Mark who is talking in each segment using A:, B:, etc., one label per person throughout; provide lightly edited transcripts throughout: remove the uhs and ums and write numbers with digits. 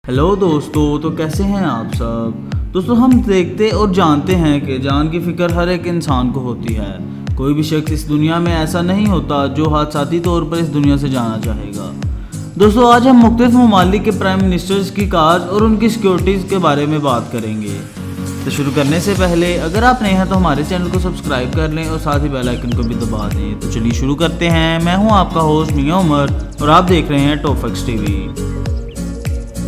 A: Hello दोस्तों, तो कैसे हैं आप सब। दोस्तों, हम देखते और जानते हैं कि जान की फ़िक्र हर एक इंसान को होती है। कोई भी शख्स इस दुनिया में ऐसा नहीं होता जो हादसाती तौर पर इस दुनिया से जाना चाहेगा। दोस्तों, आज हम मुख्तलिफ ममालिक के प्राइम मिनिस्टर्स की कार्स और उनकी सिक्योरिटीज़ के बारे में बात करेंगे। तो शुरू करने से पहले अगर आप नए हैं तो हमारे चैनल को सब्सक्राइब कर लें और साथ ही बेल आइकन को भी दबा दें। तो चलिए शुरू करते हैं। मैं हूं आपका होस्ट मियां उमर और आप देख रहे हैं टॉप फैक्ट्स टीवी।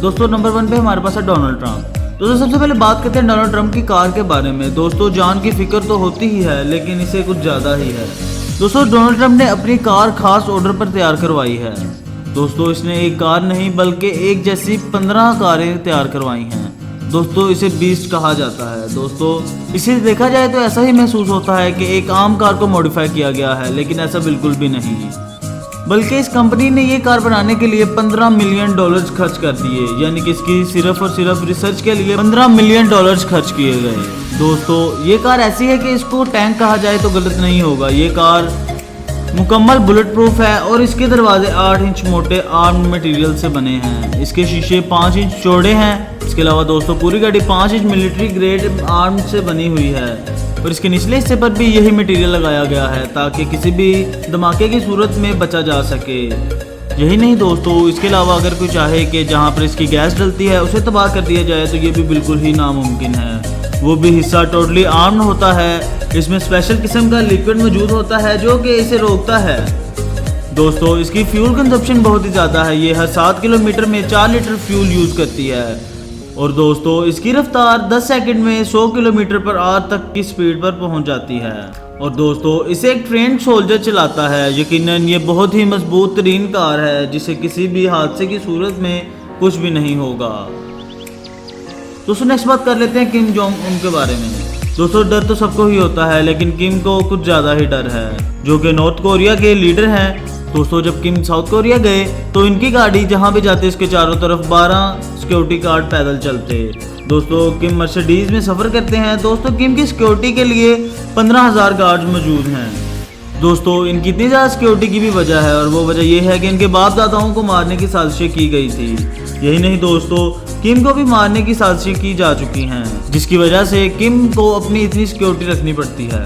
A: दोस्तों, नंबर 1 पे हमारे पास है डोनाल्ड ट्रंप। दोस्तों, सबसे पहले बात करते हैं डोनाल्ड ट्रंप की कार के बारे में। दोस्तों, जान की फिक्र तो होती ही है, लेकिन इसे कुछ ज़्यादा ही है। दोस्तों, डोनाल्ड ट्रंप ने अपनी कार खास ऑर्डर पर तैयार करवाई है। दोस्तों, इसने एक कार नहीं बल्कि एक जैसी 15 कारें तैयार करवाई हैं। दोस्तों, इसे बीस्ट कहा जाता है। दोस्तों, इसे देखा जाए तो ऐसा ही महसूस होता है कि एक आम कार को मॉडिफाई किया गया है, लेकिन ऐसा बिल्कुल भी नहीं, बल्कि इस कंपनी ने ये कार बनाने के लिए $15 मिलियन खर्च कर दिए, यानी कि इसकी सिर्फ और सिर्फ रिसर्च के लिए $15 मिलियन खर्च किए गए। दोस्तों, ये कार ऐसी है कि इसको टैंक कहा जाए तो गलत नहीं होगा। ये कार मुकम्मल बुलेट प्रूफ है और इसके दरवाजे 8 इंच मोटे आर्म मटेरियल से बने हैं। इसके शीशे 5 इंच चौड़े हैं। इसके अलावा दोस्तों, पूरी गाड़ी 5 इंच मिलिट्री ग्रेड आर्म से बनी हुई है और इसके निचले हिस्से पर भी यही मटेरियल लगाया गया है ताकि किसी भी धमाके की सूरत में बचा जा सके। यही नहीं दोस्तों, इसके अलावा अगर कोई चाहे कि जहां पर इसकी गैस डलती है उसे तबाह कर दिया जाए तो ये भी बिल्कुल ही नामुमकिन है। वो भी हिस्सा टोटली आर्म्ड होता है। इसमें स्पेशल किस्म का लिक्विड मौजूद होता है जो कि इसे रोकता है। दोस्तों, इसकी फ्यूल कंजप्शन बहुत ही ज़्यादा है। ये हर 7 किलोमीटर में 4 लीटर फ्यूल यूज़ करती है और दोस्तों, इसकी रफ्तार 10 सेकंड में 100 किलोमीटर पर आवर तक की स्पीड पर पहुंच जाती है। और दोस्तों, इसे एक ट्रेंड सोल्जर चलाता है। यकीनन ये बहुत ही मजबूत तरीन कार है जिसे किसी भी हादसे की सूरत में कुछ भी नहीं होगा। दोस्तों, नेक्स्ट बात कर लेते हैं किम जोंग उन के बारे में। दोस्तों, डर तो सबको ही होता है, लेकिन किम को कुछ ज़्यादा ही डर है, जो कि नॉर्थ कोरिया के लीडर हैं। दोस्तों, जब किम साउथ कोरिया गए तो इनकी गाड़ी जहां भी जाते इसके चारों तरफ 12 सिक्योरिटी गार्ड पैदल चलते। दोस्तों, किम मर्सिडीज में सफ़र करते हैं। दोस्तों, किम की सिक्योरिटी के लिए 15,000 गार्ड मौजूद हैं। दोस्तों, इनकी इतनी ज़्यादा सिक्योरिटी की भी वजह है और वो वजह यह है कि इनके बाप दादाओं को मारने की साजिशें की गई थी। यही नहीं दोस्तों, किम को भी मारने की साजिशें की जा चुकी हैं, जिसकी वजह से किम को अपनी इतनी सिक्योरिटी रखनी पड़ती है।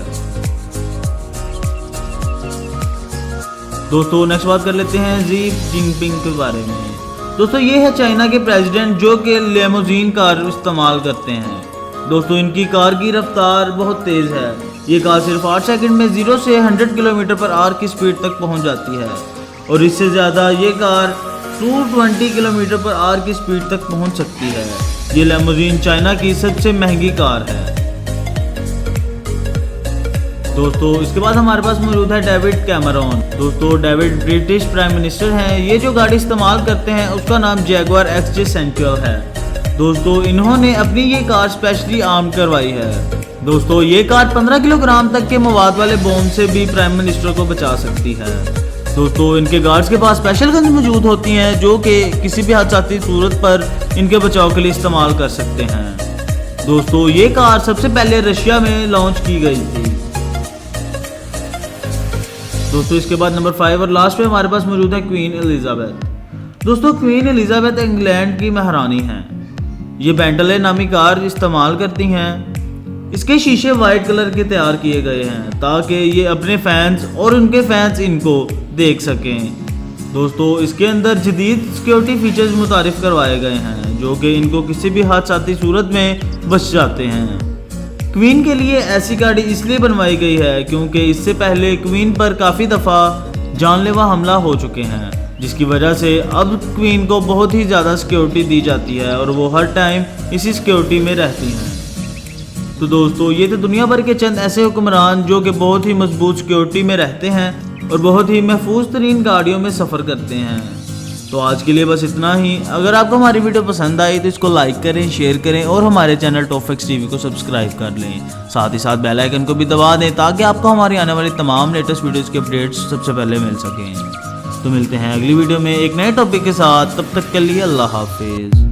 A: दोस्तों, नेक्स्ट बात कर लेते हैं जी जिनपिंग के बारे में। दोस्तों, ये है चाइना के प्रेसिडेंट जो कि लेमोजीन कार इस्तेमाल करते हैं। दोस्तों, इनकी कार की रफ्तार बहुत तेज़ है। ये कार सिर्फ 8 सेकंड में 0 से 100 किलोमीटर पर आवर की स्पीड तक पहुंच जाती है और इससे ज़्यादा ये कार 220 किलोमीटर पर आवर की स्पीड तक पहुंच सकती है। ये लेमोजीन चाइना की सबसे महंगी कार है। दोस्तों, इसके बाद हमारे पास मौजूद है डेविड कैमरॉन। दोस्तों, डेविड ब्रिटिश प्राइम मिनिस्टर हैं। ये जो गाड़ी इस्तेमाल करते हैं उसका नाम जैगुआर XJ सेंट्रल है। दोस्तों, इन्होंने अपनी ये कार स्पेशली आर्म करवाई है। दोस्तों, ये कार 15 किलोग्राम तक के मवाद वाले बॉम्ब से भी प्राइम मिनिस्टर को बचा सकती है। दोस्तों, इनके गार्ड्स के पास स्पेशल गन्स मौजूद होती हैं जो कि किसी भी हादसाती सूरत पर इनके बचाव के लिए इस्तेमाल कर सकते हैं। दोस्तों, ये कार सबसे पहले रशिया में लॉन्च की गई थी। दोस्तों, इसके बाद नंबर 5 और लास्ट पे हमारे पास मौजूद है क्वीन एलिजाबेथ। दोस्तों, क्वीन एलिजाबेथ इंग्लैंड की महारानी हैं। ये बेंटले नामी कार इस्तेमाल करती हैं। इसके शीशे वाइट कलर के तैयार किए गए हैं ताकि ये अपने फैंस और उनके फैंस इनको देख सकें। दोस्तों, इसके अंदर जदीद सिक्योरिटी फीचर्स मुतारिफ करवाए गए हैं जो कि इनको किसी भी हादसाती सूरत में बच जाते हैं। क्वीन के लिए ऐसी गाड़ी इसलिए बनवाई गई है क्योंकि इससे पहले क्वीन पर काफ़ी दफ़ा जानलेवा हमला हो चुके हैं, जिसकी वजह से अब क्वीन को बहुत ही ज़्यादा सिक्योरिटी दी जाती है और वो हर टाइम इसी सिक्योरिटी में रहती हैं। तो दोस्तों, ये तो दुनिया भर के चंद ऐसे हुक्मरान जो कि बहुत ही मजबूत सिक्योरिटी में रहते हैं और बहुत ही महफूज तरीन गाड़ियों में सफ़र करते हैं। तो आज के लिए बस इतना ही। अगर आपको हमारी वीडियो पसंद आई तो इसको लाइक करें, शेयर करें और हमारे चैनल टॉप फैक्ट्स टीवी को सब्सक्राइब कर लें। साथ ही साथ बेल आइकन को भी दबा दें ताकि आपको हमारी आने वाली तमाम लेटेस्ट वीडियोज़ के अपडेट्स सबसे पहले मिल सकें। तो मिलते हैं अगली वीडियो में एक नए टॉपिक के साथ। तब तक के लिए अल्लाह हाफिज़।